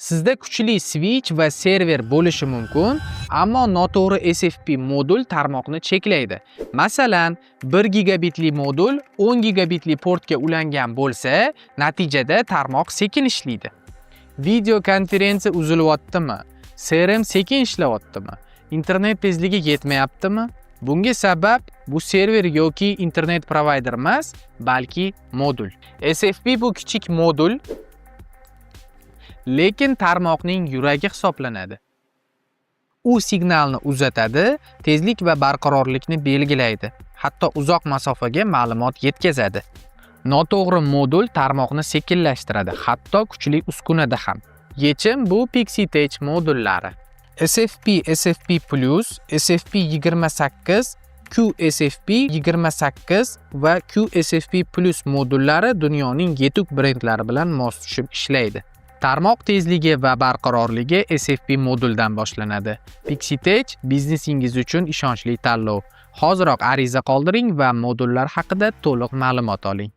Sizda kuchli switch va server bo'lishi mumkin, ammo noto'g'ri SFP modul tarmoqni cheklaydi. Masalan, 1 gigabitli modul 10 gigabitli portga ulangan bo'lsa, natijada tarmoq sekin ishlaydi. Video konferensiya uzilyaptimi? CRM sekin ishlayaptimi? Internet tezligi yetmayaptimi? Bunga sabab bu server yoki internet provayder emas, balki modul. SFP bu kichik modul, lekin tarmoqning yuragi hisoblanadi. U signalni uzatadi, tezlik va barqarorlikni belgilaydi, hatto uzoq masofaga ma'lumot yetkazadi. Noto'g'ri modul tarmoqni sekinlashtiradi, hatto kuchli uskunada ham. Yechim bu PixiTech modullari. SFP, SFP+, SFP28, QSFP 28 va QSFP+ modullari dunyoning yetuk brendlari bilan mos tushib ishlaydi. Tarmoq tezligi va barqarorligi SFP moduldan boshlanadi. PixiTech biznesingiz uchun ishonchli tanlov. Hoziroq ariza qoldiring va modullar haqida to'liq ma'lumot oling.